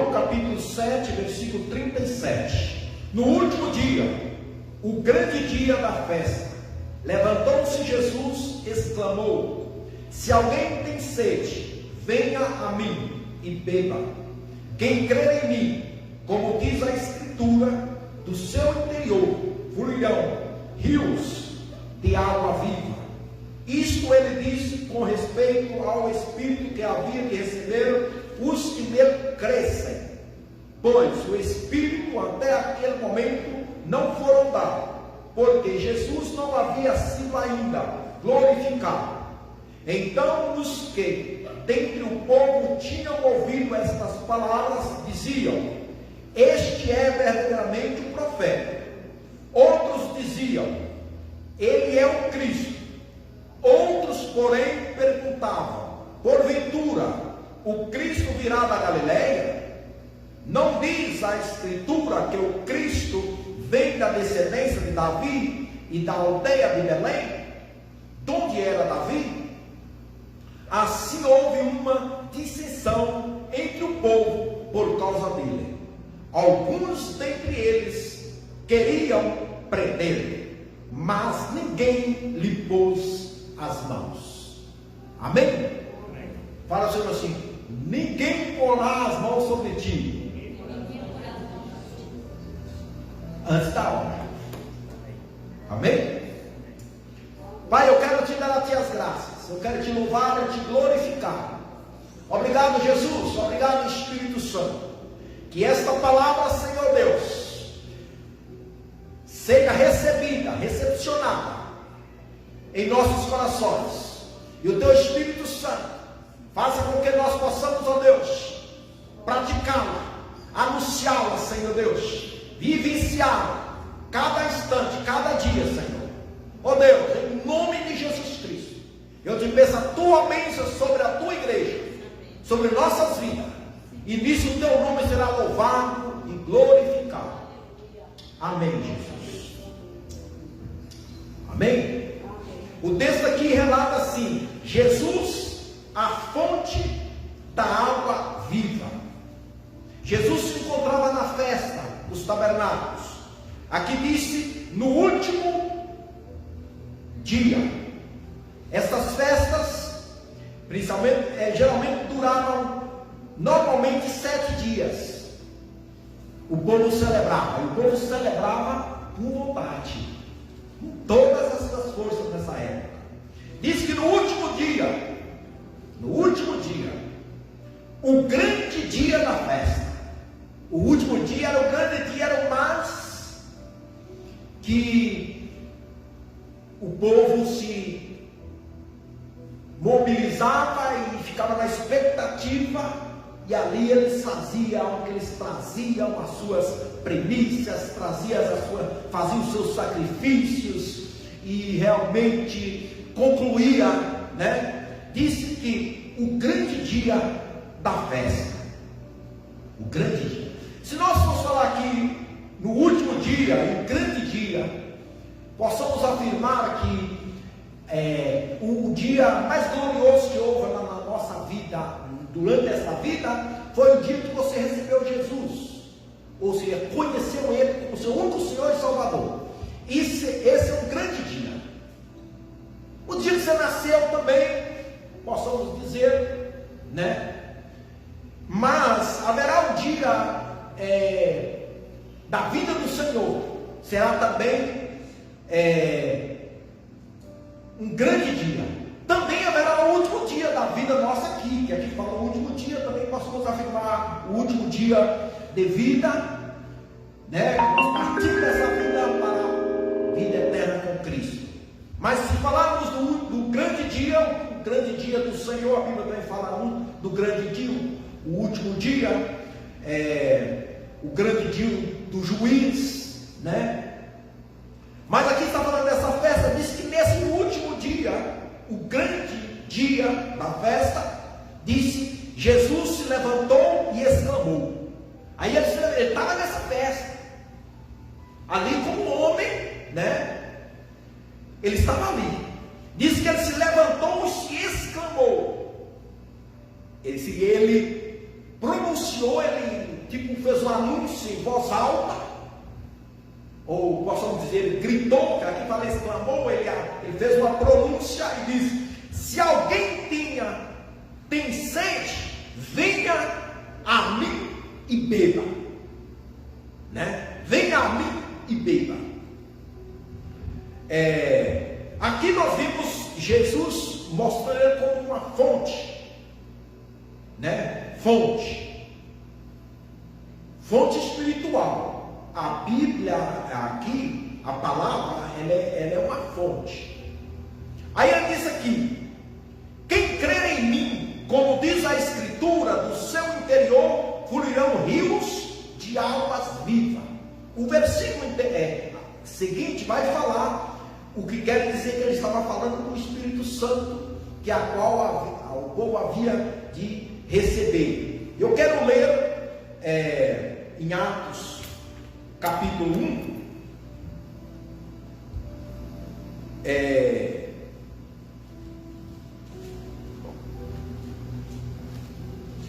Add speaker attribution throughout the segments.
Speaker 1: João capítulo 7, versículo 37. No último dia, o grande dia da festa, levantou-se Jesus e exclamou: se alguém tem sede, venha a mim e beba. Quem crer em mim, como diz a Escritura, do seu interior fluirão rios de água viva. Isto ele disse com respeito ao Espírito que havia de receber os que nele crescem, pois o Espírito até aquele momento não foram dados, porque Jesus não havia sido ainda glorificado. Então os que dentre o povo tinham ouvido estas palavras diziam: este é verdadeiramente o profeta. Outros diziam: ele é o Cristo. Outros, porém, perguntavam: porventura, o Cristo virá da Galileia? Não diz a Escritura que o Cristo vem da descendência de Davi e da aldeia de Belém, de onde era Davi? Assim houve uma dissensão entre o povo por causa dele. Alguns dentre eles queriam prender, mas ninguém lhe pôs as mãos. Amém? Amém. Fala sobre assim: ninguém porá as mãos sobre ti antes da hora. Amém? Pai, eu quero te dar a ti as graças, eu quero te louvar e te glorificar. Obrigado, Jesus, obrigado, Espírito Santo, que esta palavra, Senhor Deus, seja recebida, recepcionada em nossos corações, e o teu Espírito Santo faça com que nós possamos, ó Deus, praticá-la, anunciá-la, Senhor Deus, vivenciá-la cada instante, cada dia, Senhor. Ó Deus, em nome de Jesus Cristo, eu te peço a tua bênção sobre a tua igreja, sobre nossas vidas, e nisso o teu nome será louvado e glorificado. Amém, Jesus. Amém? O texto aqui relata assim: Jesus, a fonte da água viva. Jesus se encontrava na festa dos tabernáculos. Aqui disse, no último dia. Estas festas, principalmente, geralmente duravam normalmente 7 dias. O povo celebrava, e o povo celebrava com vontade, com todas as suas forças nessa época. Diz que no último dia, o grande dia da festa, o último dia era o grande dia, era o mais que o povo se mobilizava e ficava na expectativa, e ali eles faziam, eles traziam as suas primícias, faziam os seus sacrifícios, e realmente concluía, né? Disse que o grande dia da festa, o grande dia. Se nós formos falar aqui no último dia, o grande dia, possamos afirmar que o dia mais glorioso que houve na nossa vida, durante esta vida, foi o dia que você recebeu Jesus, ou seja, conheceu Ele como seu único Senhor e Salvador. Esse é um grande dia. O dia que você nasceu também, possamos dizer, né? Mas haverá um dia da vida do Senhor, será também um grande dia. Também haverá o último dia da vida nossa aqui, que aqui fala o último dia, também possamos afirmar o último dia de vida, né? Nós partimos dessa vida para a vida eterna com Cristo. Mas se falarmos do grande dia, o grande dia do Senhor, a Bíblia também fala do grande dia, o último dia, o grande dia do juiz, né? Mas aqui está falando dessa festa, diz que nesse último dia, o grande dia da festa, disse, Jesus se levantou e exclamou. Aí ele estava nessa festa, ali como homem, né? Ele estava ali. Diz que ele se levantou e se exclamou. Ele pronunciou, ele tipo, fez um anúncio em voz alta, ou possamos dizer, ele gritou, que aqui fala exclamou, ele fez uma pronúncia e disse: se alguém tem sede, venha a mim e beba, né? Venha a mim e beba. Aqui nós vimos Jesus mostrando ele como uma fonte, né? Fonte espiritual. A Bíblia aqui, a palavra, ela é uma fonte. Aí ele diz aqui: quem crer em mim, como diz a Escritura, do seu interior fluirão rios de águas vivas. O versículo seguinte vai falar o que quer dizer que ele estava falando do Espírito Santo, que a qual o povo havia de receber. Eu quero ler em Atos capítulo 1,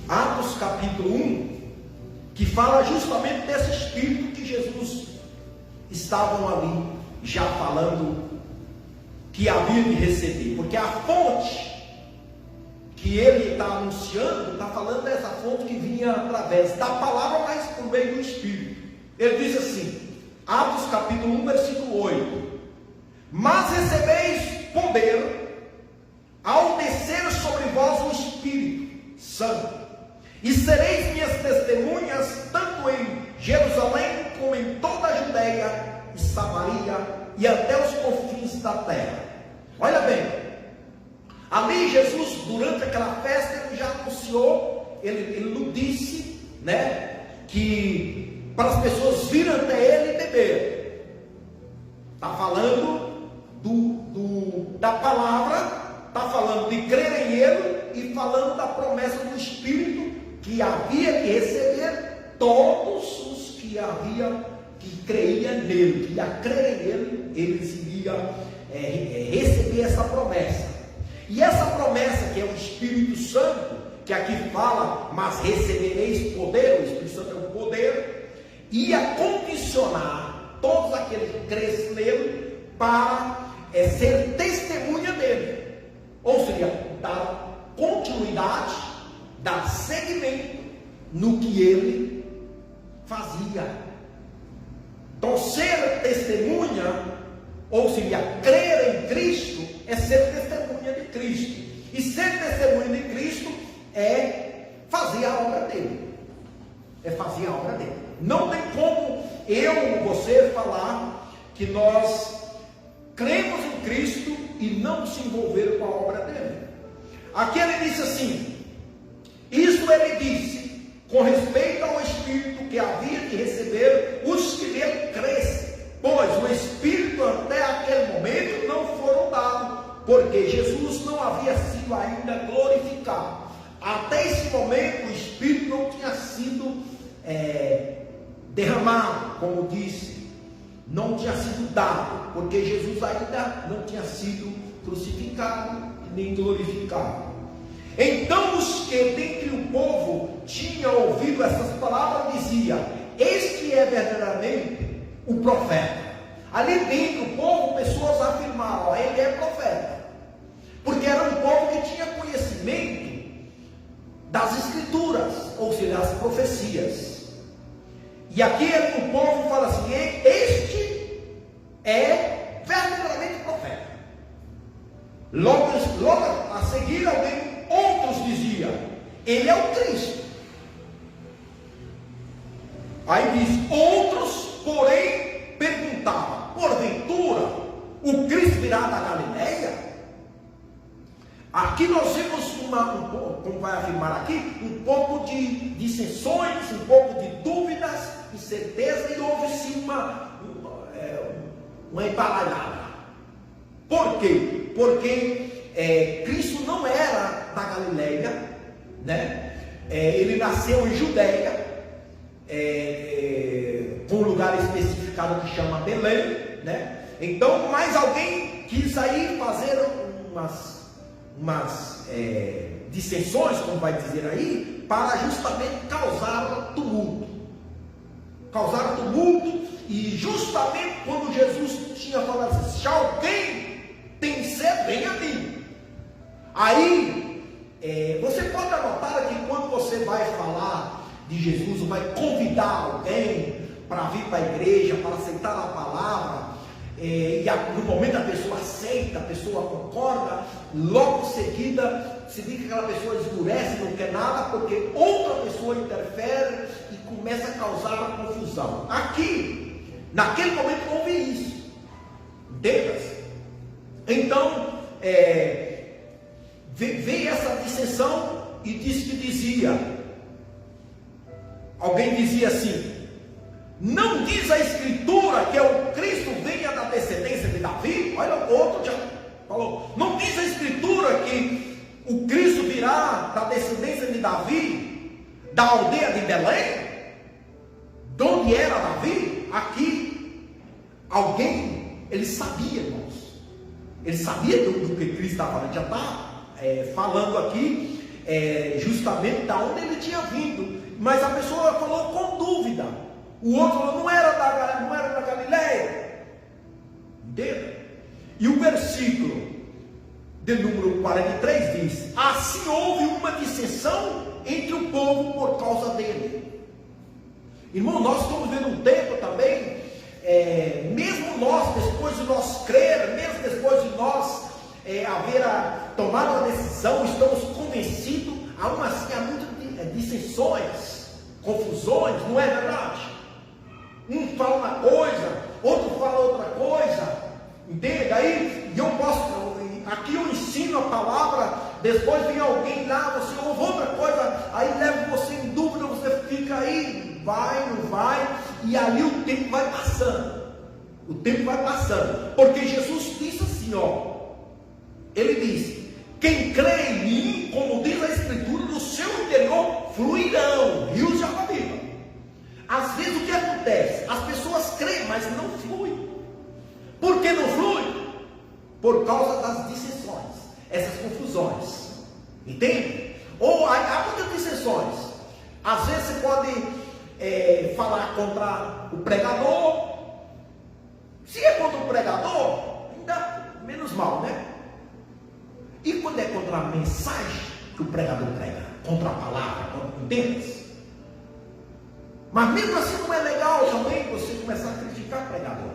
Speaker 1: Atos capítulo 1, que fala justamente desse Espírito que Jesus estavam ali já falando que havia de receber, porque a fonte que ele está anunciando, está falando dessa fonte que vinha através da palavra, mas por meio do Espírito. Ele diz assim, Atos capítulo 1, versículo 8: mas recebeis poder ao descer sobre vós o Espírito Santo, e sereis minhas testemunhas, tanto em Jerusalém, como em toda a Judéia e Samaria, e até os confins da terra. Olha bem, ali Jesus, durante aquela festa, ele já anunciou, ele não disse, né, que para as pessoas virem até ele e beber. Está falando da palavra, está falando de crer em ele e falando da promessa do Espírito que havia de receber todos os que creiam nele, que ia crer em ele, eles iriam receber essa promessa. E essa promessa, que é o Espírito Santo, que aqui fala, mas recebereis poder, o Espírito Santo é o poder, ia condicionar todos aqueles que crescem nele para ser testemunha dele, ou seja, dar continuidade, dar seguimento no que ele fazia. Então, ser testemunha, ou seja, crer em Cristo, é ser testemunha de Cristo. E ser testemunha de Cristo é fazer a obra dele. É fazer a obra dele. Não tem como eu ou você falar que nós cremos em Cristo e não se envolver com a obra dele. Aqui ele disse assim: isso ele disse com respeito ao Espírito que havia de receber os que nele crescem, pois o Espírito até aquele momento não foram dados, porque Jesus não havia sido ainda glorificado. Até esse momento o Espírito não tinha sido derramado, como disse, não tinha sido dado, porque Jesus ainda não tinha sido crucificado nem glorificado. Então os que dentre o povo tinham ouvido essas palavras diziam: este é verdadeiramente o profeta. Ali dentro do povo, pessoas afirmaram: ele é profeta, porque era um povo que tinha conhecimento das escrituras, ou seja, das profecias. E aqui o povo fala assim: este é verdadeiramente profeta. Logo a seguir, outros diziam: ele é o Cristo. Aí diz: outros, porém, perguntavam: porventura, o Cristo virá da Galileia? Aqui nós vemos como vai afirmar aqui, um pouco de dissensões, um pouco de dúvidas, incerteza, e houve sim uma embaralhada. Por quê? Porque Cristo não era da Galileia, né? Ele nasceu em Judéia, com um lugar especificado que chama Belém, né? Então, mais alguém quis aí fazer umas dissensões, como vai dizer aí, para justamente causar tumulto. causaram tumulto, e justamente quando Jesus tinha falado assim: se alguém tem sede, vem a mim. Aí, você pode anotar que quando você vai falar de Jesus, ou vai convidar alguém para vir para a igreja, para aceitar a palavra, e no momento a pessoa aceita, a pessoa concorda, logo em seguida se diz que aquela pessoa esmurece, não quer nada, porque outra pessoa interfere e começa a causar confusão. Aqui, naquele momento, houve isso. Entende? Então, veio essa dissensão e alguém dizia assim: não diz a Escritura que o Cristo venha da descendência de Davi? Olha, o outro já falou: não diz a Escritura que o Cristo virá da descendência de Davi, da aldeia de Belém? De onde era Davi? Aqui, alguém, ele sabia, irmãos, ele sabia do que Cristo estava falando, já está falando aqui, justamente da onde ele tinha vindo, mas a pessoa falou com dúvida. O outro falou: não era da Galileia. Entende? E o versículo de número 43 diz: assim houve uma dissensão entre o povo por causa dele. Irmão, nós estamos vendo um tempo também, mesmo nós, depois de nós crer, mesmo depois de nós haver tomado a decisão, estamos convencidos, há muitas dissensões, confusões, não é verdade? Um fala uma coisa, outro fala outra coisa, entende? Aí aqui eu ensino a palavra, depois vem alguém lá, você ouve outra coisa, aí leva você em dúvida, você fica aí, vai, não vai, e ali o tempo vai passando. O tempo vai passando, porque Jesus disse assim, ele disse: quem crê em mim, como diz a Escritura, no seu interior fluirão rios de água viva. Às vezes o que acontece? As pessoas creem, mas não fluem. Por que não flui? Por causa das dissensões, essas confusões. Entende? Ou há muitas dissensões. Às vezes você pode falar contra o pregador. Se é contra o pregador, ainda menos mal, né? E quando é contra a mensagem que o pregador prega, contra a palavra, entende? Mas mesmo assim não é legal também você começar a criticar o pregador.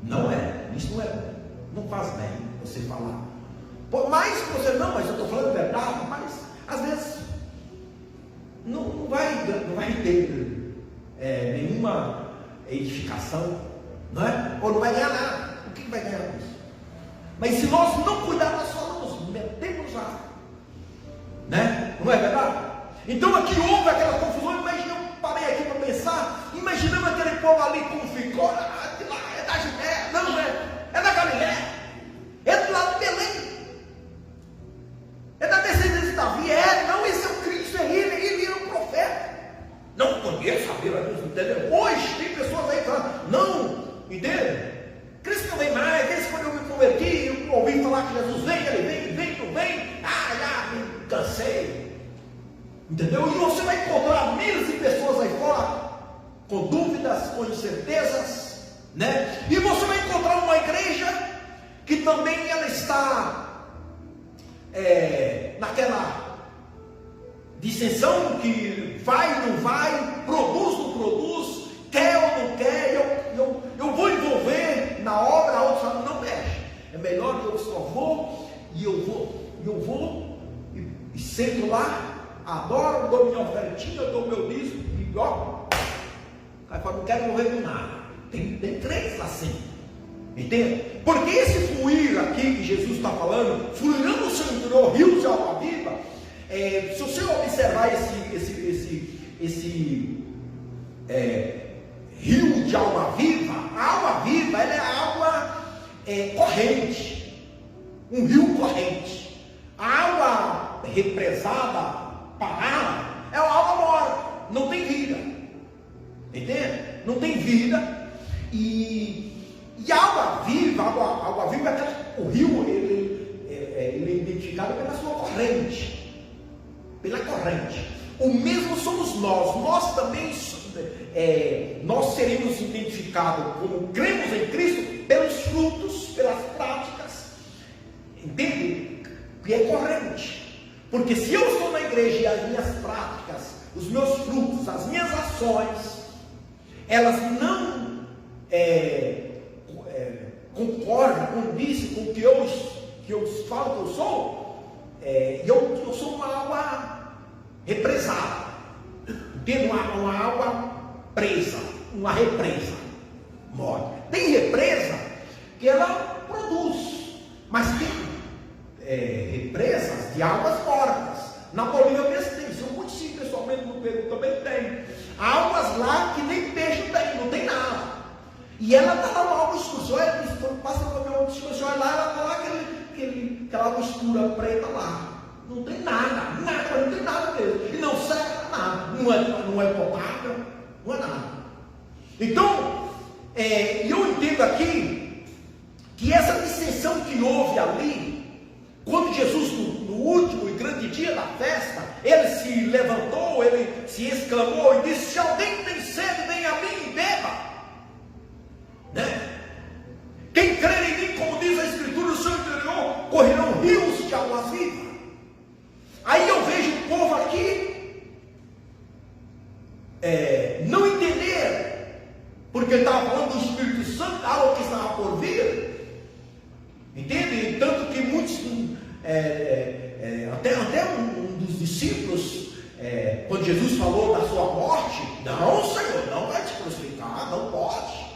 Speaker 1: Não é, isso não é bom. Não faz bem você falar. Por mais que você, não, mas eu estou falando verdade, mas às vezes não vai ter nenhuma edificação, não é? Ou não vai ganhar nada. O que vai ganhar com isso? Mas se nós não cuidarmos, nós só nos metemos lá, né? Não é verdade? Então aqui houve aquela confusão. Imagina, eu parei aqui para pensar, imaginando aquele povo ali como ficou, é da Judéia, não é da Galileia, é do lado de Belém, é da descendência de Davi, não, esse é o Cristo, ele é o profeta. Não conheço a Bíblia, entendeu? Hoje tem pessoas aí falando, não, entende? Cristo não vem mais, desde quando eu me converti, eu ouvi falar que Jesus vem, ele vem, não vem, já me cansei, entendeu? E você vai encontrar milhares de pessoas aí fora, com dúvidas, com incertezas, né? E você vai encontrar uma igreja que também ela está naquela dissensão que vai, não vai, produz, não produz, quer ou não quer, eu vou envolver na obra, a outra não mexe. É melhor que eu só vou, e eu vou e sento lá, adoro, dou minha ofertinha, dou meu dízimo, e aí fala, não quero morrer com nada. Tem crentes assim, entende? Porque esse fluir aqui que Jesus está falando, fluirão no seu interior rios de água viva. Se você observar esse rio de água viva, a água viva ela é água corrente, um rio corrente. A água represada, parada, é uma água morta, não tem vida, entende? Não tem vida. E a água viva, é aquela, o rio ele é identificado pela sua corrente, pela corrente. O mesmo somos nós também nós seremos identificados como cremos em Cristo pelos frutos, pelas práticas, entende? Que é corrente, porque se eu estou na igreja e as minhas práticas, os meus frutos, as minhas ações, elas não concordam, condizem com o que eu falo que eu sou, eu sou uma água represada, entende? Uma água presa, uma represa morta. Tem represa que ela produz, mas tem represas de águas mortas. Na Bolívia mesmo tem, isso eu conheci pessoalmente, no Peru também tem. Há águas lá que nem peixe tem, não tem nada. E ela está lá uma água escura, passa na minha água escura, olha lá, ela está lá aquela água escura preta lá. Não tem nada, não tem nada mesmo. E não serve para nada, não é potável, não é nada. Então, eu entendo aqui que essa dissensão que houve ali, quando Jesus, no último e grande dia da festa, ele se levantou, ele se exclamou e disse: se alguém tem sede, vem a mim e beba. Né? Quem crer em mim, como diz a Escritura, no seu interior correrão rios de águas vivas. Aí eu vejo o povo aqui não entender, porque ele estava falando do Espírito Santo, algo que estava por vir, entende? Tanto que muitos, até um dos discípulos, quando Jesus falou da sua morte, não, Senhor, não vai te crucificar, não pode,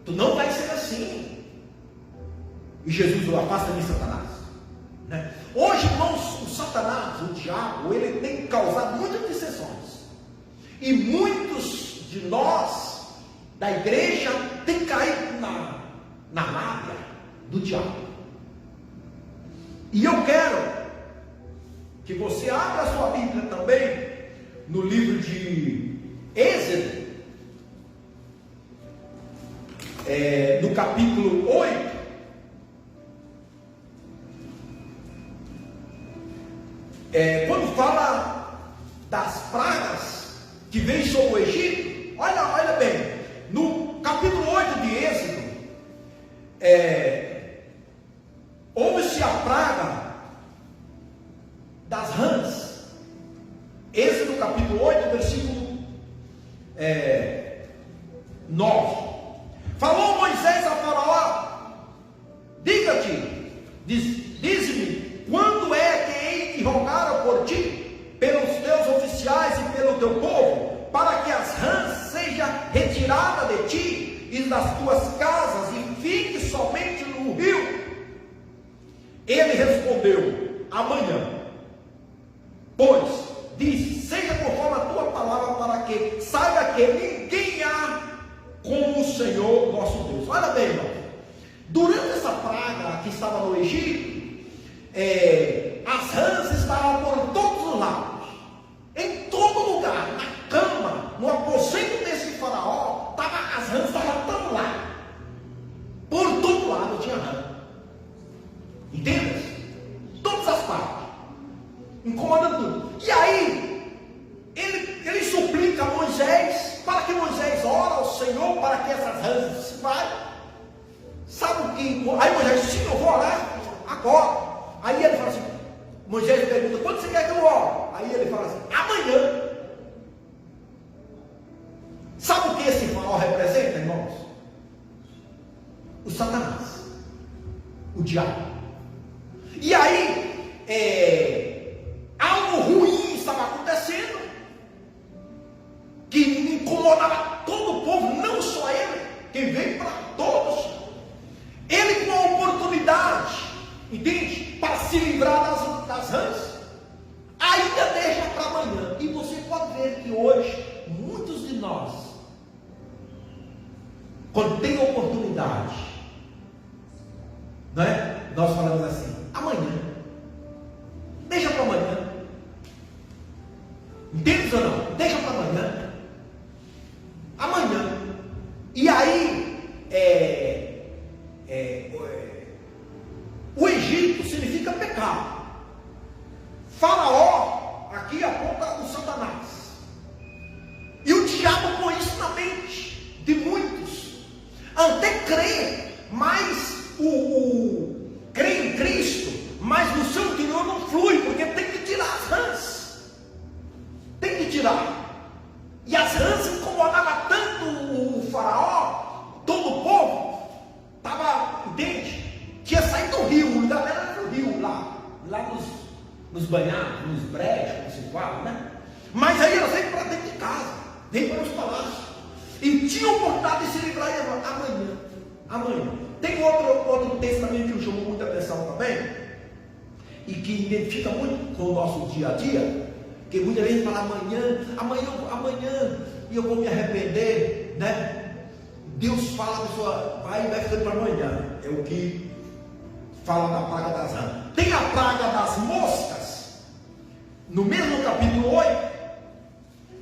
Speaker 1: tu não vai ser assim. E Jesus falou: afasta-me, Satanás. Né? Hoje, irmãos, o Satanás, o diabo, ele tem causado muitas dissensões, e muitos de nós da igreja tem caído na lábia do diabo. E eu quero que você abra a sua Bíblia também no livro de Êxodo, no capítulo 8. Quando fala das pragas que vem sobre o Egito, olha bem, no capítulo 8 de Êxodo, houve-se a praga das rãs. Êxodo capítulo 8, versículo 9. Falou Moisés a Faraó: diga-te, dize-me, quando é que hei de rogar por ti, pelos teus oficiais e pelo teu povo, para que as rãs sejam retiradas de ti e das tuas casas, e fique somente no rio? Ele respondeu: amanhã. Pois disse: seja conforme a tua palavra, para que saiba que ninguém há como o Senhor nosso Deus. Olha bem, irmão, durante essa praga que estava no Egito, as rãs estavam por todos os lados, em todo lugar, na cama, no aposento desse faraó, as rãs estavam lá, por todo lado tinha rã, entende? Todas as partes, incomodando tudo. E aí, ele suplica a Moisés, para que Moisés ora ao Senhor, para que essas rãs se vão. Sabe o que? Aí Moisés disse: sim, eu vou orar agora. Aí ele fala assim, Moisés pergunta: quando você quer que eu ore? Aí ele fala assim: amanhã. Sabe o que esse faraó representa, irmãos? O Satanás, o diabo. E aí, algo ruim estava acontecendo, que incomodava todo o povo, não só ele, quem veio para todos. Ele, com a oportunidade, entende, para se livrar das rãs, ainda deixa para amanhã. E você pode ver que hoje, muitos de nós, quando tem oportunidade, não é? Nós falamos assim: amanhã, deixa para amanhã. Entende ou não? Deixa para amanhã. Amanhã. E aí, o Egito significa pecado. Faraó aqui aponta o Satanás. E o diabo que tirar. E as rãs incomodavam tanto o faraó, todo o povo, estava, entende? Tinha saído do rio, o lugar dela era no rio, lá nos banhados, nos brejos, como se fala, né? Mas aí ela veio para dentro de casa, veio para os palácios, e tinha a oportunidade de se livrar amanhã. Tem outro texto também que me chamou muita atenção também, e que identifica muito com o nosso dia a dia, que muitas vezes fala amanhã, e eu vou me arrepender, né? Deus fala, a pessoa vai ficando para amanhã. É o que fala da praga das rãs. Tem a praga das moscas, no mesmo capítulo 8,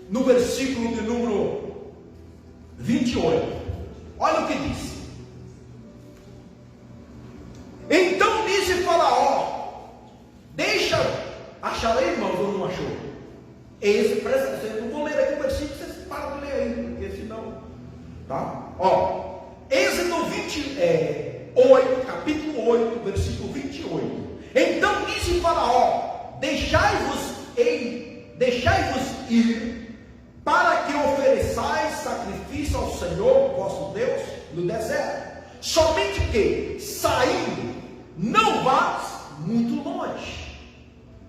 Speaker 1: no versículo de número 28. Olha o que diz. Então disse Faraó: acharei, irmãos, ou não achou? Esse, presta atenção, eu não vou ler aqui o versículo, vocês param de ler aí, porque senão, tá? Êxodo 28, capítulo 8, versículo 28. Então disse Faraó: deixai-vos ir, para que ofereçais sacrifício ao Senhor vosso Deus no deserto. Somente que, saindo, não vás muito longe.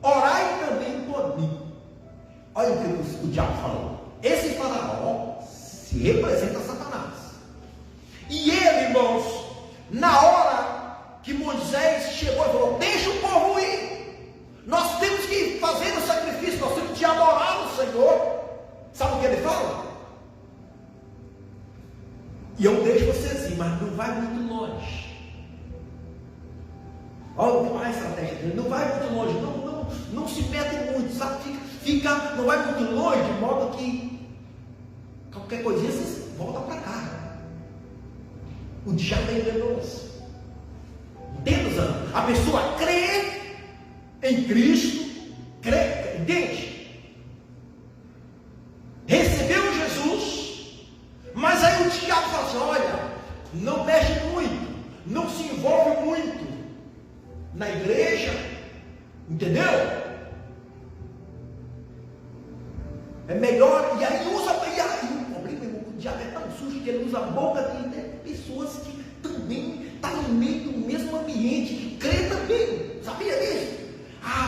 Speaker 1: Orai também por mim. Olha o que o diabo falou. Esse Faraó se representa a Satanás. E ele, irmãos, na hora que Moisés chegou e falou: deixa o povo ir, nós temos que fazer o sacrifício, nós temos que adorar o Senhor. Sabe o que ele fala? E eu deixo vocês ir, mas não vai muito longe. Olha a estratégia dele: não vai muito longe, não se mete muito, sabe? Não vai muito longe, de modo que qualquer coisinha vocês voltam para cá. O diabo é enganoso. Entenda, a pessoa crê em Cristo, entende? Recebeu Jesus, mas aí o diabo fala assim: olha, não mexe muito, não se envolve muito na igreja, entendeu? É melhor, e aí usa, o problema é que o diabo é tão sujo que ele usa a boca de pessoas que também estão no meio do mesmo ambiente, que crê também, sabia disso?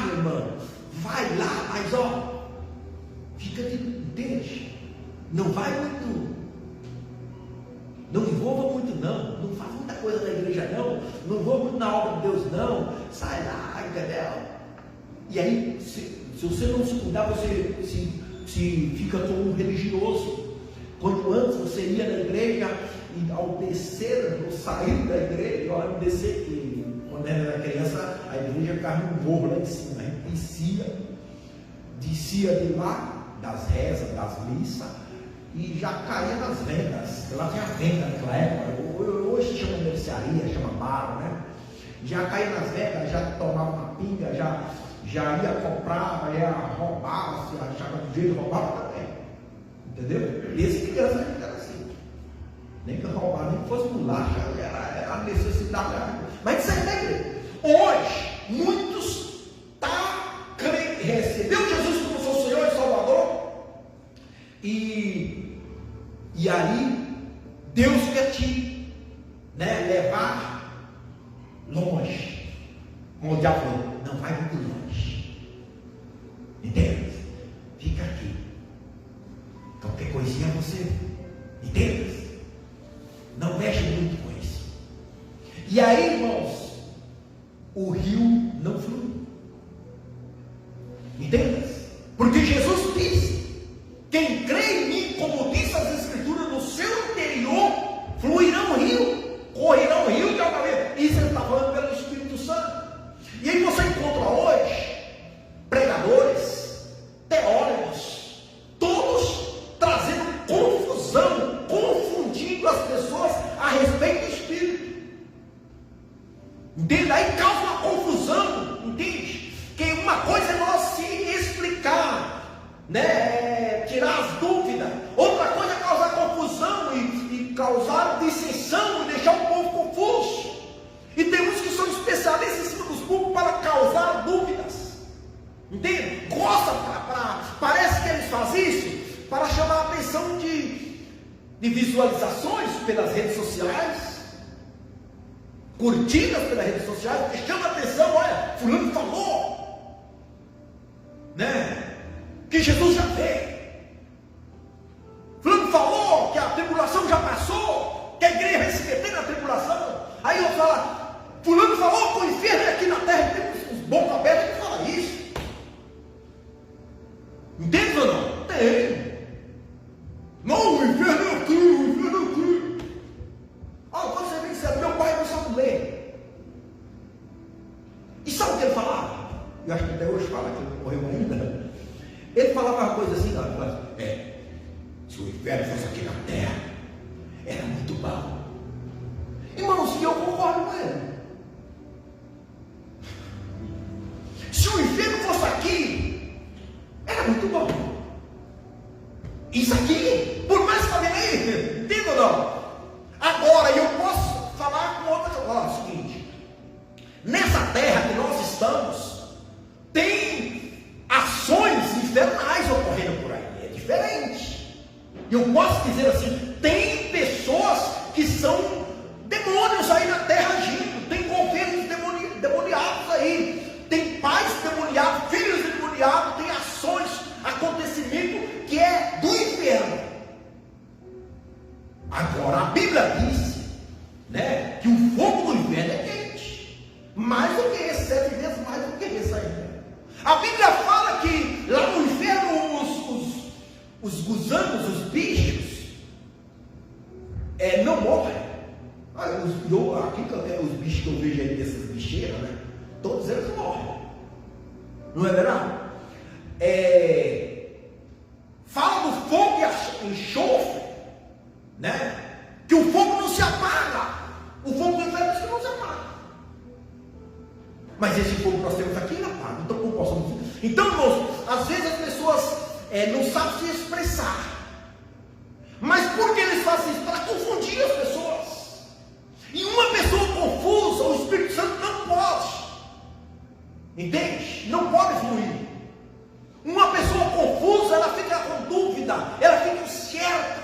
Speaker 1: Meu irmão, vai lá, mas fica de, entende? Não vai muito, não envolva muito não faz muita coisa na igreja não envolva muito na obra de Deus não, sai lá, entendeu? E aí, se você não se cuidar, você se fica como um religioso. Quando antes você ia na igreja, e ao descer, ou sair da igreja, olha, descer, que quando era criança, a igreja ficava no morro lá em cima, a gente descia de lá, das rezas, das missas, e já caía nas vendas. Lá tinha venda naquela época, hoje chama mercearia, chama bar, né? Já caía nas vendas, já tomava uma pinga, já ia comprar, ia roubar, se achava de jeito, roubava também. Entendeu? Esse criança era assim. Nem que roubar, nem que fosse bolacha, era a necessidade. Mas isso é regra. Hoje, muitos recebeu Jesus como seu Senhor e Salvador, e aí Deus quer te levar longe. Como o diabo falou: não vai muito longe, entende? Fica aqui, qualquer coisinha você, entende? Não mexe muito com isso. E aí, irmãos, o rio não flui, entende? Porque Jesus disse: quem crê em mim, como diz as Escrituras, no seu interior fluirá um rio, correrá um rio de água viva. Isso ele está falando pelo Espírito Santo. E aí você encontra hoje pregadores, teólogos, todos trazendo confusão, confundindo as pessoas a respeito do Espírito. Entende? Aí causa uma confusão, entende? Que uma coisa é nós se explicar, tirar as dúvidas. Outra coisa é causar confusão e causar dissensão e deixar o povo confuso. E tem uns que são especialistas em cima dos públicos para causar dúvidas. Entende? Parece que eles faz isso para chamar a atenção de visualizações pelas redes sociais, curtidas pelas redes sociais, que chama a atenção, olha, fulano falou, né, que Jesus já veio, fulano falou que a tribulação já passou, que a igreja vai se meter na tribulação. Aí eu falo, fulano falou que o inferno é aqui na terra, tem uns bocos abertos que falam isso. Entende ou não? Tem. Não, o inferno é aqui, o inferno é aqui. Quando você vem dizer, meu pai não sabe ler. E sabe o que ele falava? Eu acho que até hoje fala, que ele não morreu ainda. Ele falava uma coisa assim, se o inferno fosse aqui na terra, era muito bom. Irmãos, e eu concordo com ele. Se o inferno fosse aqui, era muito bom. Isso aqui, por mais que também aí, entenda ou não? Agora, eu posso falar com outra coisa. Olha, é o seguinte: nessa terra que nós estamos, tem ações infernais ocorrendo por aí. É diferente. Eu posso dizer assim: tem pessoas que são demônios aí na terra agindo, tem governos demoniados aí, tem pais demoniados, filhos demoniados, tem ações, acontecimento que é do inferno. Agora a Bíblia diz, né, que o fogo do inferno é quente, mais do que esse, 7 vezes mais do que esse ainda. A Bíblia fala que lá no inferno os gusanos, os bichos, não morrem. Os bichos que eu vejo aí, dessas bicheiras, né? Todos eles morrem. Não é verdade? Fala do fogo e enxofre, né? Que o fogo não se apaga. O fogo do inferno diz que não se apaga. Mas esse fogo que nós temos aqui não apaga. Então, como possamos? Então, irmãos, às vezes as pessoas não sabem se expressar. Mas por que eles fazem isso? Para confundir as pessoas. E uma pessoa confusa, o Espírito Santo não pode. Entende? Não pode fluir. Uma pessoa confusa, ela fica com dúvida, ela fica incerta.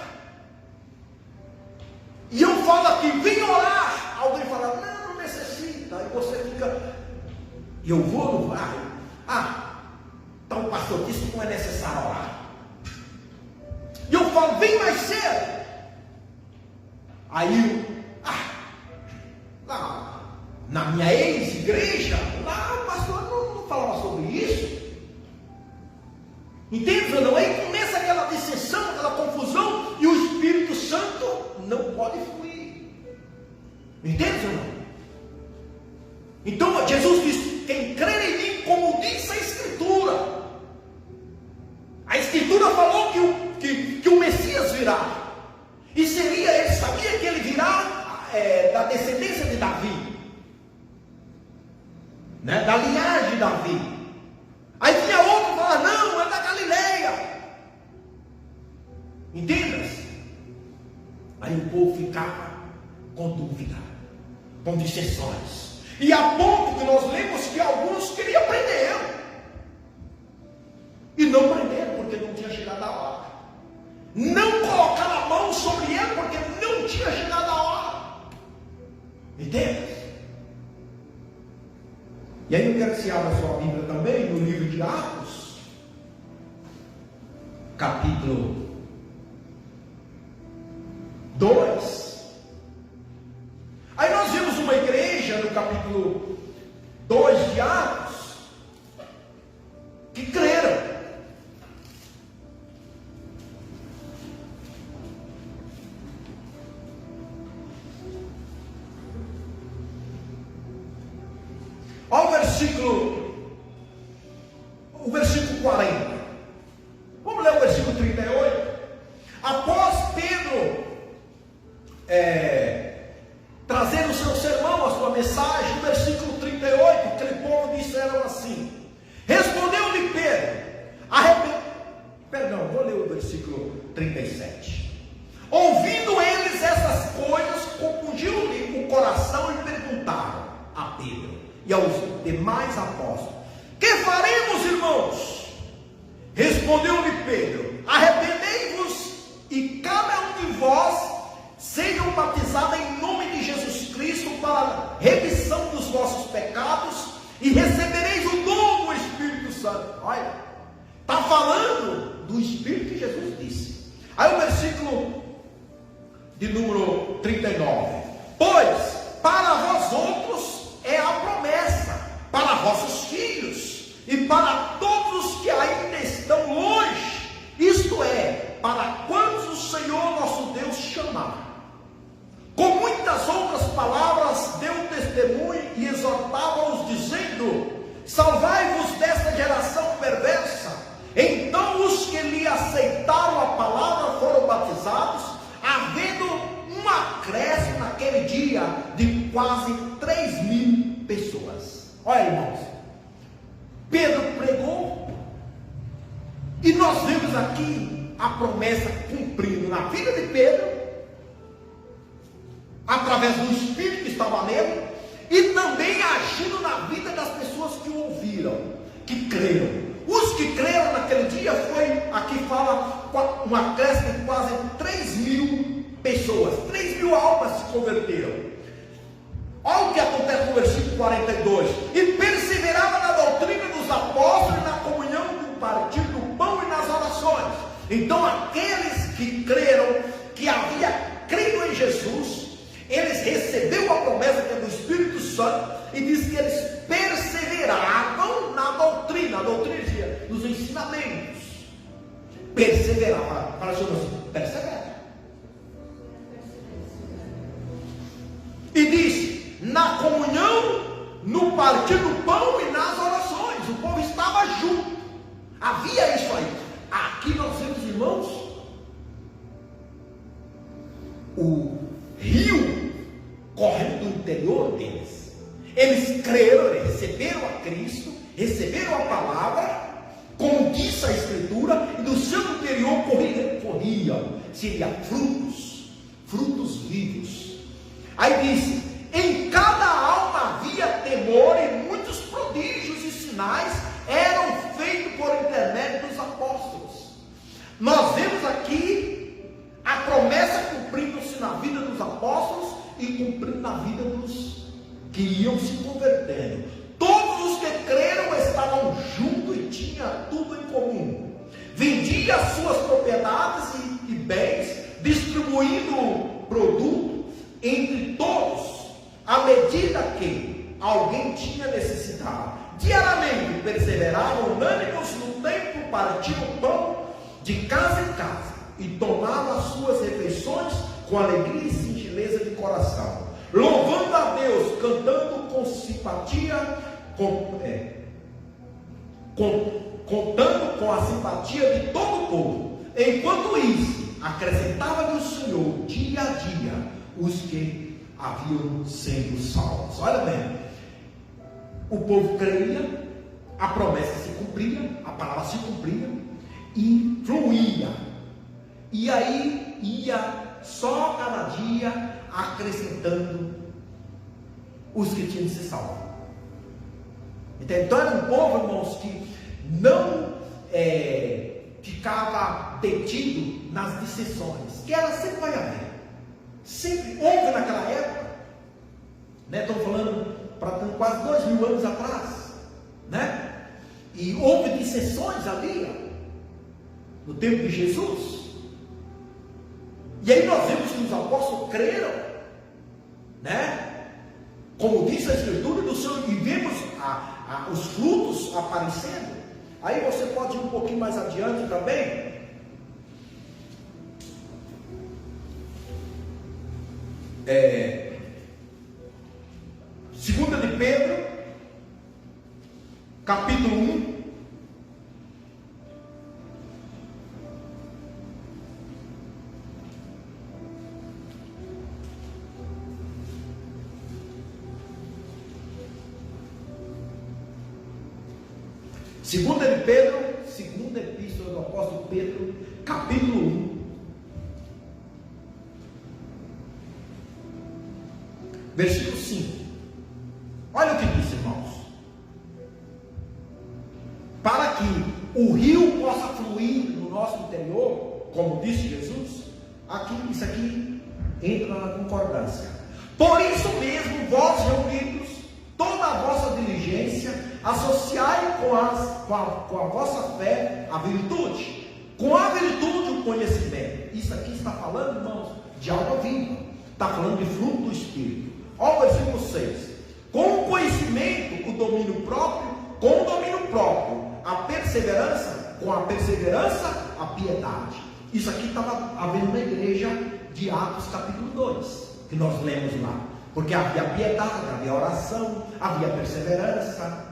Speaker 1: E eu falo aqui, vem orar. Alguém fala, não necessita. Aí você fica, eu vou, não vai. Então o pastor disse que não é necessário orar. E eu falo, vem mais cedo. Aí lá na minha ex-igreja, lá o pastor não falava sobre isso. Entende ou não? Aí começa aquela dissensão, aquela confusão, e o Espírito Santo não pode fluir. Entende ou não? Então Jesus diz, quem crer em mim, como diz a Escritura. A Escritura falou que o Messias virá. E seria, ele sabia que ele virá da descendência de Davi, né? Da linhagem de Davi. Aí tinha outro que falava, não, é da Galileia. Entendas? Aí o povo ficava com dúvida, com dissensões. E a ponto que nós lemos que alguns queriam prender ele. E não prenderam, porque não tinha chegado a hora. Não colocaram a mão sobre ele, porque não tinha chegado a hora. Entende? E aí eu quero que você abra a sua Bíblia também, no livro de Atos, capítulo 2. Aí nós vimos uma igreja no capítulo 2 de Atos, que creram. Olha o versículo 40. Vamos ler o versículo 38. Após Pedro trazer o seu sermão, a sua mensagem, no versículo 38, aquele povo disseram assim: respondeu-lhe Pedro, perdão, vou ler o versículo 37. Ouvindo eles essas coisas, compungiu-lhe o coração e perguntaram a Pedro e aos demais apóstolos: que faremos, irmãos? Respondeu-lhe Pedro: arrependei-vos e cada um de vós sejam batizados em nome de Jesus Cristo para a remissão dos vossos pecados e recebereis o dom do Espírito Santo. Olha, está falando do Espírito que Jesus disse. Aí o versículo de número 39: pois para vós outros é a promessa, para vossos filhos e para todos os que ainda estão longe, isto é, para quantos o Senhor nosso Deus chamar. Com muitas outras palavras deu testemunho e exortava-os, dizendo: salvai-vos desta geração perversa. Então os que lhe aceitaram a palavra foram batizados, havendo um acréscimo naquele dia de quase 3.000 pessoas. Olha, irmãos, Pedro pregou, e nós vemos aqui a promessa cumprindo na vida de Pedro, através do Espírito que estava nele, e também agindo na vida das pessoas que o ouviram, que creram. Os que creram naquele dia foi, aqui fala, um acréscimo de quase 3.000 pessoas, 3.000 almas se converteram. Olha o que acontece no versículo 42: e perseverava na doutrina dos apóstolos, na comunhão, no partir do pão e nas orações. Então aqueles que creram, que havia crido em Jesus, eles receberam a promessa que é do Espírito Santo, e diz que eles perseveravam na doutrina, a doutrina dizia, nos ensinamentos. Perseveravam, para o Senhor assim, persevera. E diz, na comunhão, no partir do pão e nas orações. O povo estava junto, havia isso aí. Aqui nós vemos, irmãos, o rio correndo do interior deles. Eles creram, eles receberam a Cristo, receberam a palavra, como diz a Escritura, e do seu interior corriam, seria frutos vivos. Aí diz, em cada alma havia temor, e muitos prodígios e sinais eram feitos por intermédio dos apóstolos. Nós vemos aqui a promessa cumprindo-se na vida dos apóstolos e cumprindo na vida dos que iam se convertendo. Todos os que creram estavam juntos e tinham tudo em comum. Vendia as suas propriedades e bens, distribuindo produto entre todos, à medida que alguém tinha necessidade. Diariamente perseveravam unânimes no templo, partiam o pão de casa em casa e tomavam as suas refeições com alegria e singeleza de coração, louvando a Deus, cantando com simpatia, contando com a simpatia de todo o povo. Enquanto isso, acrescentava-lhe o Senhor dia a dia os que haviam sendo salvos. Olha bem, o povo creia, a promessa se cumpria, a palavra se cumpria e fluía. E aí ia só cada dia acrescentando os que tinham de ser salvos. Então era um povo, irmãos, que não ficava detido nas dissensões, que ela sempre vai haver. Sempre houve naquela época, né? Estamos falando para quase 2.000 anos atrás, né? E houve dissensões ali, ó, no tempo de Jesus. E aí nós vemos que os apóstolos creram, né? Como diz a Escritura do Senhor, e vemos os frutos aparecendo. Aí você pode ir um pouquinho mais adiante também. Segunda de Pedro, capítulo 1. Segunda de Pedro, segunda epístola do apóstolo Pedro, capítulo 1, versículo 5. Olha o que diz, irmãos: para que o rio possa fluir no nosso interior, como disse Jesus, isso aqui entra na concordância. Por isso mesmo, vós reunidos, toda a vossa diligência, associai com a vossa fé a virtude, com a virtude o conhecimento. Isso aqui está falando, irmãos, de alma viva, está falando de fruto do Espírito. Olha o versículo 6: com o conhecimento, o domínio próprio, com o domínio próprio, a perseverança, com a perseverança, a piedade. Isso aqui estava havendo na igreja de Atos capítulo 2, que nós lemos lá, porque havia piedade, havia oração, havia perseverança.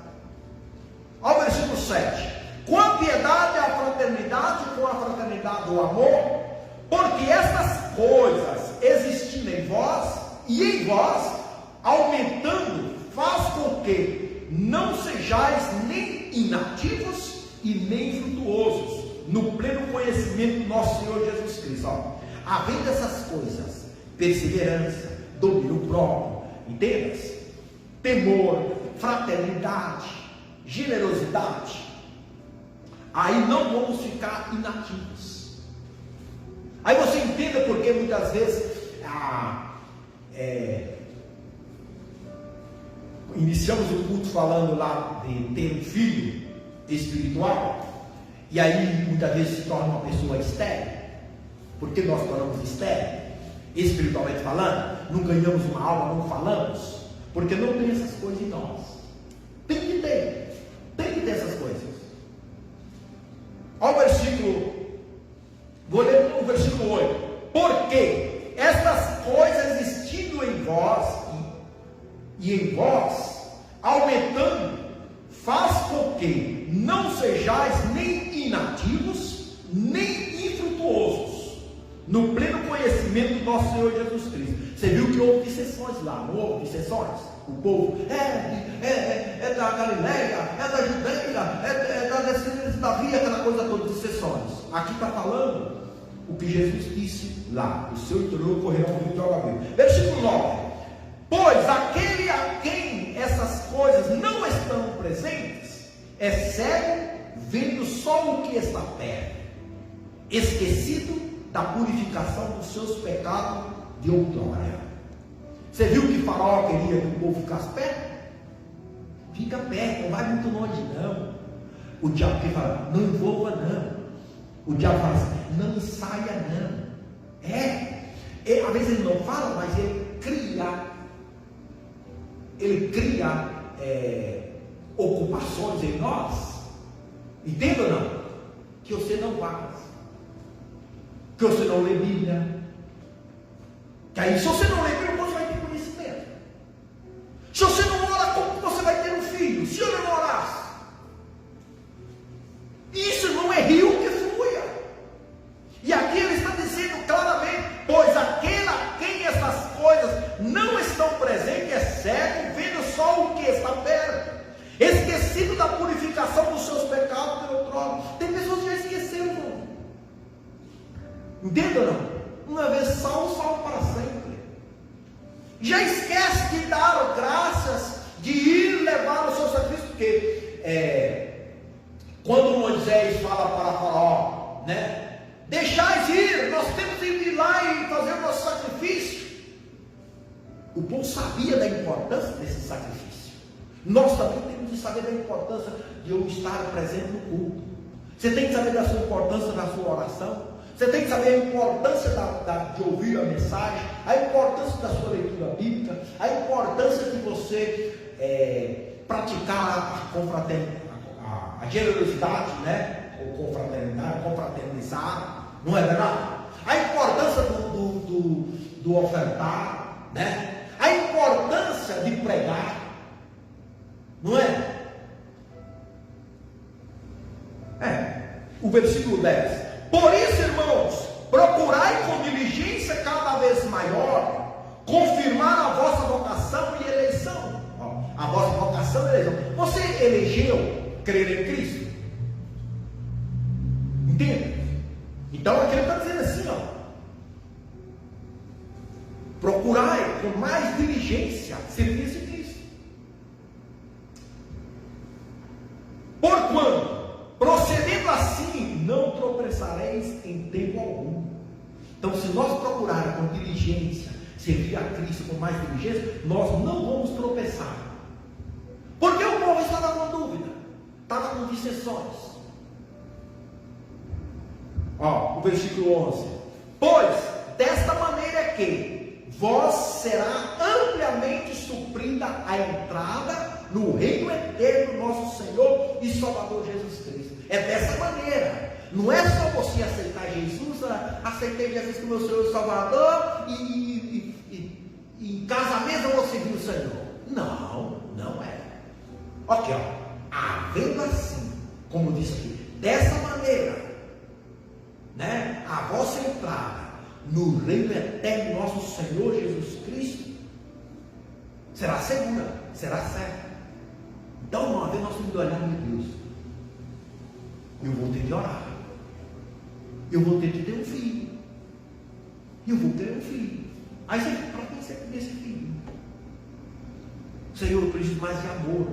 Speaker 1: Olha o versículo 7: com a piedade a fraternidade, com a fraternidade o amor, porque estas coisas existindo em vós e em vós, aumentando, faz com que não sejais nem inativos e nem frutuosos no pleno conhecimento do nosso Senhor Jesus Cristo. Havendo essas coisas, perseverança, domínio próprio, entendas? Temor, fraternidade, generosidade, aí não vamos ficar inativos. Aí você entenda porque muitas vezes iniciamos o culto falando lá de ter um filho espiritual, e aí muitas vezes se torna uma pessoa estéril, porque nós tornamos estéril, espiritualmente falando, não ganhamos uma alma, não falamos, porque não tem essas coisas em nós. Tem que ter essas coisas. Olha o versículo, vou ler o versículo 8: porque estas coisas existindo em vós e em vós, aumentando, faz com que não sejais nem inativos, nem infrutuosos no pleno conhecimento do nosso Senhor Jesus Cristo. Você viu que houve dissensões lá, não houve dissensões? O povo é da Galileia, é da Judeia, é da descendência de Davi, aquela coisa toda, dissensões. Aqui está falando o que Jesus disse lá: o seu interior correrá um rio de água viva. Versículo 9: pois aquele a quem essas coisas não estão presentes é cego, vendo só o que está perto, esquecido da purificação dos seus pecados de outrora. Você viu que Faraó queria que o povo ficasse perto? Fica perto, não vai muito longe não. O diabo que fala, não envolva não. O diabo fala assim, não saia não. Às vezes ele não fala, mas ele cria ocupações em nós. Entenda ou não? Que você não faz, que você não lê Bíblia, que aí se você não lê Bíblia, você vai ter conhecimento. Se você não ora, como você vai ter um filho? Se eu não orasse, isso não é rio que flua. E aqui ele está dizendo claramente, pois aquele a quem essas coisas não estão presentes é cego, vendo só o que está perto, esquecido da purificação dos seus pecados de outrora. Tem pessoas que já esqueceram, irmão. Entenda ou não? Uma vez salvo, salvo para sempre. Já esquece de dar graças, de ir levar o seu sacrifício, porque quando Moisés fala para Faraó, né? Deixais ir, nós temos que ir lá e fazer o nosso sacrifício. O povo sabia da importância desse sacrifício. Nós também temos que saber da importância de eu estar presente no culto. Você tem que saber da sua importância da sua oração. Você tem que saber a importância de ouvir a mensagem, a importância da sua leitura bíblica, a importância de você praticar a generosidade, né? Ou confraternizar, não é verdade? A importância do ofertar, né? A importância de pregar, não é? O versículo 10. Por isso, irmãos, procurai com diligência cada vez maior confirmar a vossa vocação e eleição. A vossa vocação e eleição. Você elegeu crer em Cristo? Entende? Então aqui ele está dizendo assim, procurai com mais diligência serviço de Cristo. Porquanto, procedendo assim, tropeçareis em tempo algum. Então, se nós procurarmos com diligência servir a Cristo com mais diligência, nós não vamos tropeçar. Porque o povo estava com dúvida, estava com dissensões. Ó, o versículo 11: pois desta maneira é que vós será ampliamente suprida a entrada no reino eterno do nosso Senhor e Salvador Jesus Cristo. É dessa maneira. Não é só você aceitar Jesus, aceitei Jesus como meu Senhor e Salvador e em casamento eu vou servir o Senhor. Não, não é. Aqui, ó, havendo assim, como diz aqui, dessa maneira, né, a vossa entrada no reino eterno do nosso Senhor Jesus Cristo será segura, será certa. Então, uma vez nós temos que olhar, meu Deus, eu vou ter que orar, eu vou ter que ter um filho, eu vou ter um filho. Aí você, para quem você tem esse filho? Senhor, eu preciso mais de amor.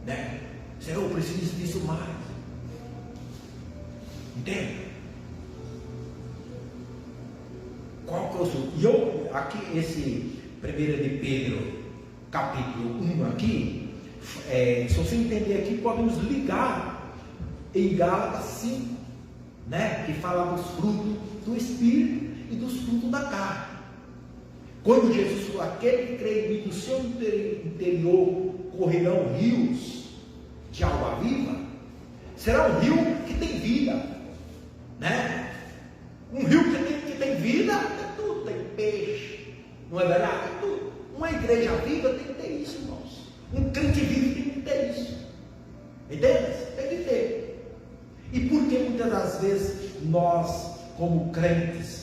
Speaker 1: Né? Senhor, eu preciso disso mais. Entende? Qual que é o seu? E eu, aqui, esse 1 de Pedro, capítulo 1 aqui, se você entender aqui, podemos ligar em Gálatas 5, né? Que fala dos frutos do Espírito e dos frutos da carne. Quando Jesus falou, aquele que crê em mim, do seu interior correrão rios de água viva, será um rio que tem vida, né? Um rio que tem vida, é tudo, tem peixe, não é verdade? É tudo. Uma igreja viva tem que ter isso, irmãos. Um crente vivo tem que ter isso. Entende? Tem que ter. E por que muitas das vezes nós, como crentes,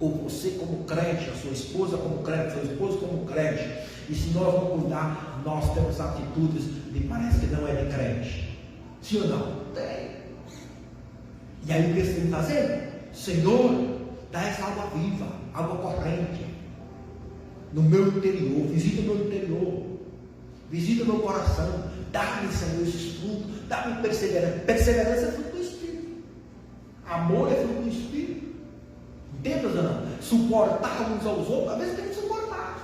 Speaker 1: ou você como crente, a sua esposa como crente, seu esposo como crente, e se nós não cuidar, nós temos atitudes de parece que não é de crente? Sim ou não? Tem. E aí o que você tem que fazer? Senhor, dá essa água viva, água corrente no meu interior, visita o meu interior, visita o meu coração, dá-me, Senhor, esses frutos, dá-me perseverança. Perseverança é fruto do Espírito, amor é fruto do Espírito. Entende, não? Suportar uns aos outros, às vezes tem que suportar,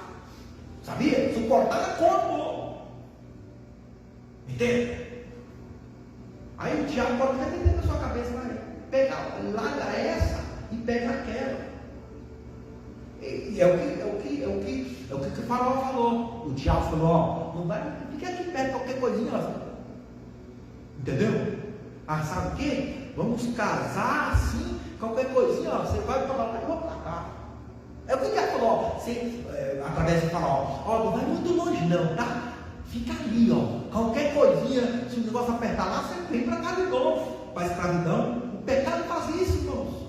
Speaker 1: sabia? Suportar é como, entende? Aí o diabo pode até dentro da sua cabeça, vai pegar, larga essa e pega aquela. E é o que o Faraó falou. O diabo falou, ó, não vai, fica aqui perto, qualquer coisinha, ó. Entendeu? Sabe o que? Vamos casar assim, qualquer coisinha, ó, você vai para lá e eu vou para cá. É o que o diabo falou, ó, você, através do Faraó, ó, não vai muito longe não, tá? Fica ali, ó, qualquer coisinha, se o negócio apertar lá, você vem para cá de novo. Para a escravidão, o pecado faz isso, irmãos.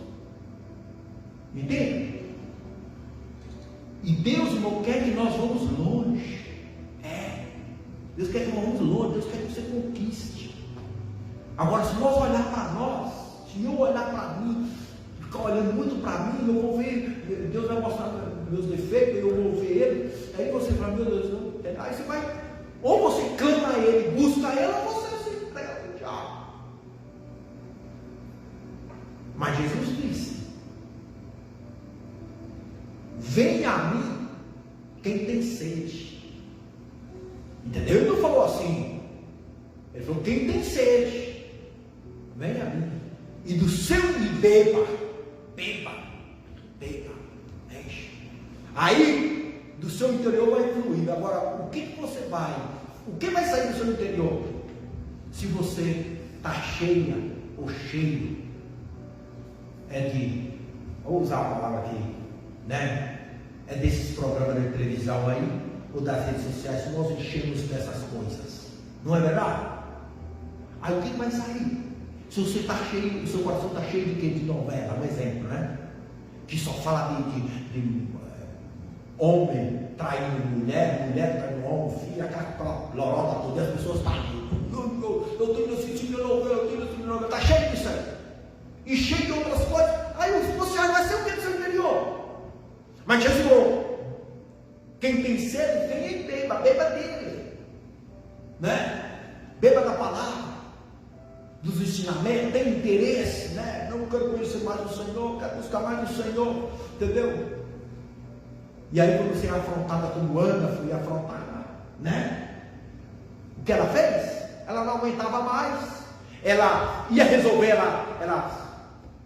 Speaker 1: Entende? E Deus, irmão, quer que nós vamos longe. Deus quer que nós vamos longe, Deus quer que você conquiste. Agora, se nós olhar para nós, se eu olhar para mim, ficar olhando muito para mim, eu vou ver, Deus vai mostrar meus defeitos, eu vou ver Ele, aí você fala, meu Deus, não. Aí você vai, ou você clama a Ele, busca Ele, ou você se entrega para o diabo. Mas Jesus disse, venha a mim quem tem sede. Entendeu? Ele não falou assim. Ele falou, quem tem sede, venha a mim. E do seu e beba, enche. Aí, do seu interior vai fluir. Agora, o que vai sair do seu interior? Se você está cheia ou cheio, vou usar a palavra aqui, né? É desses programas de televisão aí, ou das redes sociais, nós enchemos dessas coisas. Não é verdade? Aí o que vai sair? Se você está cheio, o seu coração está cheio de quê? De novela, um exemplo, né? Que só fala de homem traindo mulher, mulher traindo homem, filho, aquela lorota toda, as pessoas estão ali. Eu tenho assistido novela, está cheio disso aí. E cheio de outras coisas. Aí você vai ser o que do seu interior? Mas Jesus falou, quem tem sede, venha e beba dele, né? Beba da palavra, dos ensinamentos, tem interesse, né? Não quero conhecer mais o Senhor, quero buscar mais o Senhor, entendeu? E aí quando você é afrontada como Ana foi afrontada, né? O que ela fez? Ela não aguentava mais. Ela ia resolver, ela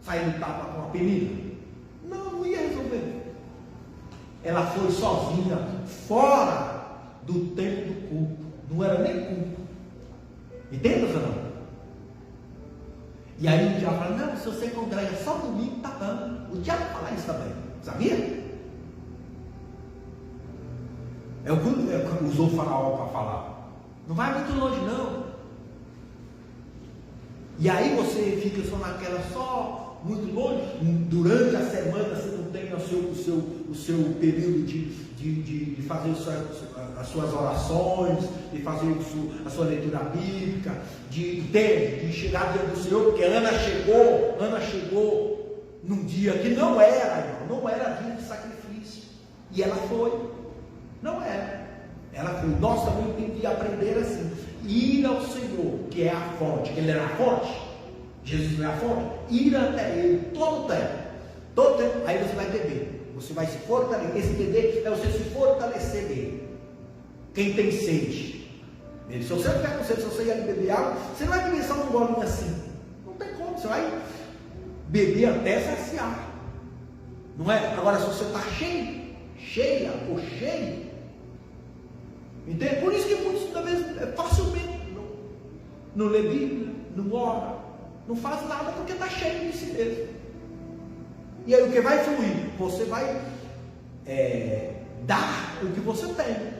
Speaker 1: sair no tapa com a penina? Não ia resolver. Ela foi sozinha, fora do tempo do culto. Não era nem culto. Entende, ou não? E aí o diabo fala, não, se você congrega só domingo, tá bom. O diabo fala isso também, sabia? É o que usou o faraó para falar. Não vai muito longe não. E aí você fica só naquela, só muito longe. Durante a semana você não tem o seu período de fazer as suas orações, de fazer a sua leitura bíblica, de chegar diante do Senhor, porque Ana chegou num dia que não era, irmão, não era dia de sacrifício. E ela foi. Não era. Ela foi. Nós também temos que aprender assim. Ir ao Senhor, que é a fonte. Ele era a fonte. Jesus não é a fonte. Ir até Ele todo o tempo. Todo o tempo. Aí você vai beber. Você vai se fortalecer. Esse beber é você se fortalecer dele. Quem tem sede. Se você não tiver com sede, se você ia beber água, você não vai beber só um golinho assim. Não tem como. Você vai beber até saciar. Não é? Agora, se você está cheia ou cheio, entende? Por isso que muitos talvez facilmente não lê Bíblia, não ora, não faz nada porque está cheio de si mesmo. E aí o que vai fluir? Você vai dar o que você tem.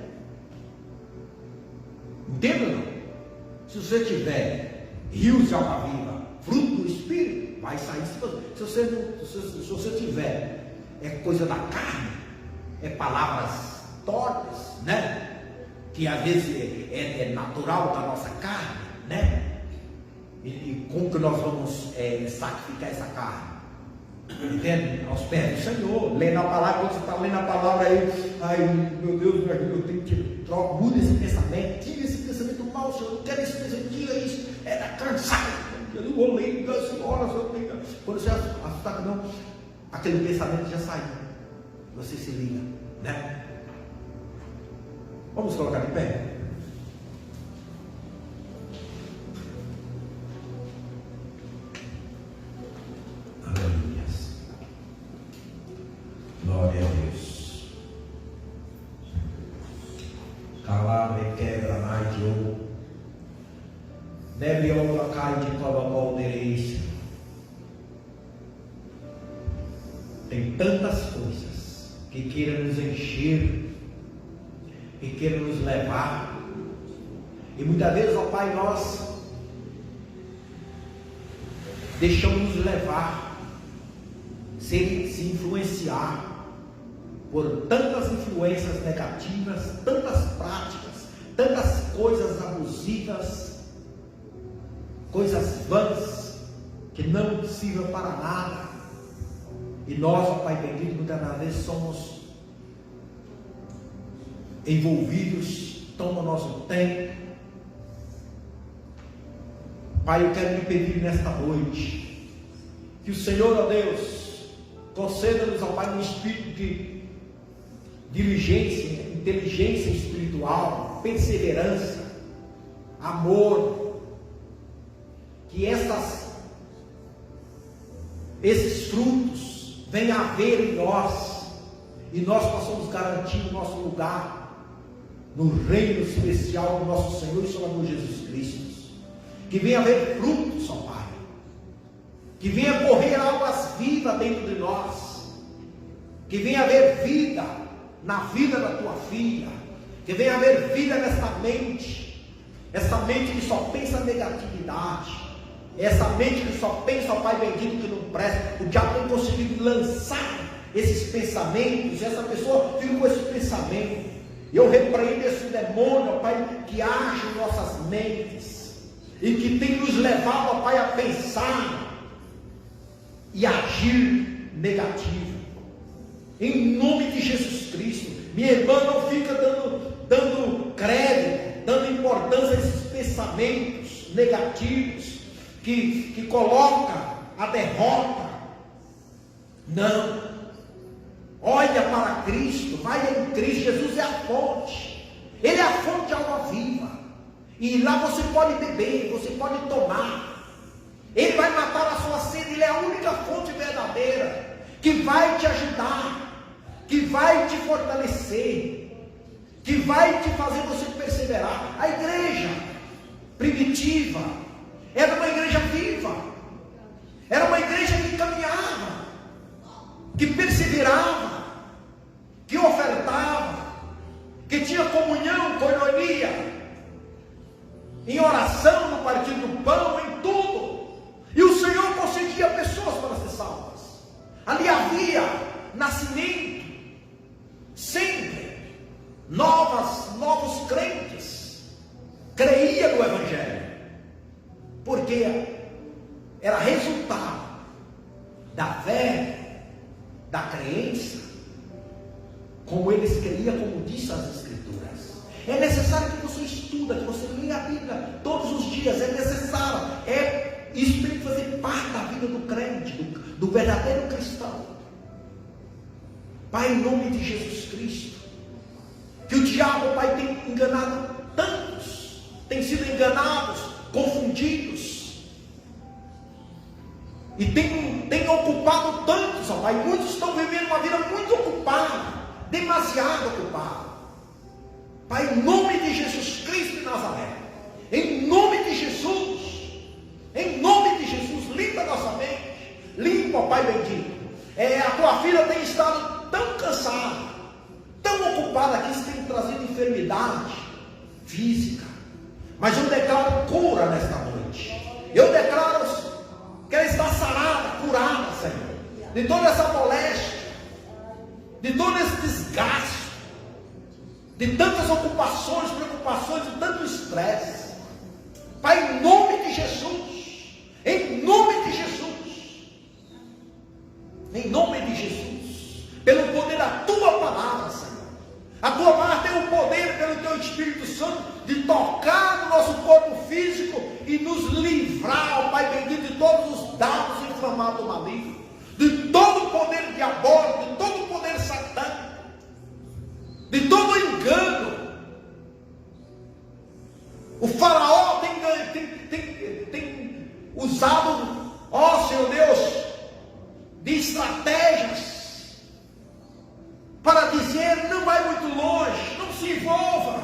Speaker 1: Entende ou não? Se você tiver rios de água viva, fruto do Espírito, vai sair. Se você tiver coisa da carne, palavras tortas, né? Que às vezes é natural da nossa carne, né? E como que nós vamos sacrificar essa carne? Entende? Aos pés do Senhor, lendo a palavra. Quando você está lendo a palavra aí, ai meu Deus, eu tenho que trocar, muda esse pensamento, tira esse pensamento mal, Senhor, eu não quero esse pensamento, tira isso, está cansado, eu não vou ler, Senhora, quando você assustar, não, aquele pensamento já saiu, você se liga, né? Vamos colocar de pé? Aleluia. Glória a Deus. Calabra e quebra mais de ouro. Deve ouro cai de colocou delícia. Tem tantas coisas que queiram nos encher, que queiram nos levar, e muitas vezes, ó Pai, nós deixamos nos levar, se influenciar por tantas influências negativas, tantas práticas, tantas coisas abusivas, coisas vãs que não sirvam para nada. E nós, ó Pai bendito, muitas vezes somos envolvidos, toma o nosso tempo. Pai, eu quero lhe pedir nesta noite que o Senhor, ó Deus, conceda-nos, ó Pai, um espírito de diligência, inteligência espiritual, perseverança, amor, que esses frutos venham a haver em nós, e nós possamos garantir o nosso lugar no reino especial do nosso Senhor e Salvador Jesus Cristo. Que venha haver frutos, ó Pai, que venha correr águas vivas dentro de nós, que venha haver vida na vida da tua filha, que venha haver vida nessa mente, essa mente que só pensa negatividade, essa mente que só pensa, ó Pai bendito, que não presta. O diabo tem conseguido lançar esses pensamentos, e essa pessoa fica com esse pensamento. Eu repreendo esse demônio, ó Pai, que age em nossas mentes e que tem nos levado, ó Pai, a pensar e agir negativo. Em nome de Jesus Cristo, minha irmã, não fica dando crédito, dando importância a esses pensamentos negativos que coloca a derrota. Não. Olha para Cristo, vai em Cristo. Jesus é a fonte. Ele é a fonte de água viva. E lá você pode beber, você pode tomar. Ele vai matar a sua sede. Ele é a única fonte verdadeira que vai te ajudar, que vai te fortalecer, que vai te fazer você perseverar. A igreja primitiva era uma igreja viva, era uma igreja que caminhava, que perseverava, que ofertava, que tinha comunhão, coinonia, em oração, no partir do pão, em tudo. E o Senhor concedia pessoas para ser salvas. Ali havia nascimento, sempre novos crentes creia no Evangelho, porque era resultado da fé, da crença, como eles creiam, como diz as Escrituras. É necessário que você estuda, que você leia a Bíblia todos os dias. É necessário, isso tem que fazer parte da vida do crente, do verdadeiro cristão. Pai, em nome de Jesus Cristo, que o diabo, Pai, tem enganado tantos, tem sido enganados, confundidos, e tem ocupado tantos, ó Pai. Muitos estão vivendo uma vida muito ocupada, demasiado ocupada. Pai, em nome de Jesus Cristo de Nazaré, em nome de Jesus, limpa nossa mente, limpa, Pai bendito. A tua filha tem estado tão cansada, tão ocupada, que isso tem trazido enfermidade física, mas eu declaro cura nesta noite. Eu declaro que ela está sarada, curada, Senhor, de toda essa moléstia, de todo esse desgaste, de tantas ocupações, preocupações, de tanto estresse. Pai, em nome de Jesus, em nome de Jesus, em nome de Jesus, pelo poder da tua palavra, Senhor. A tua palavra tem o poder, pelo teu Espírito Santo, de tocar no nosso corpo físico e nos livrar, ó Pai bendito, de todos os dados inflamados do maligno, de todo o poder diabólico, de todo o poder satânico, de todo o engano. O faraó tem usado, ó Senhor Deus, de estratégias para dizer: não vai muito longe, não se envolva,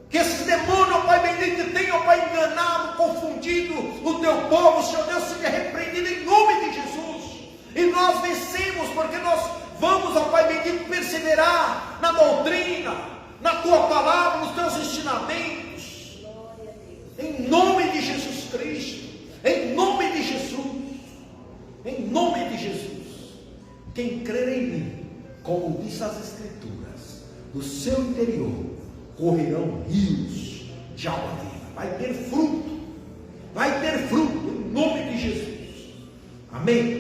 Speaker 1: que esses demônios, ó Pai bendito, tenham, ó Pai, enganado, confundido o teu povo. Senhor Deus, seja repreendido em nome de Jesus. E nós vencemos, porque nós vamos, ó Pai bendito, perseverar na doutrina, na tua palavra, nos teus ensinamentos, em nome de Jesus Cristo, em nome de Jesus, em nome de Jesus. Quem crer em mim, como diz as Escrituras, do seu interior correrão rios de água viva. Vai ter fruto, em nome de Jesus. Amém.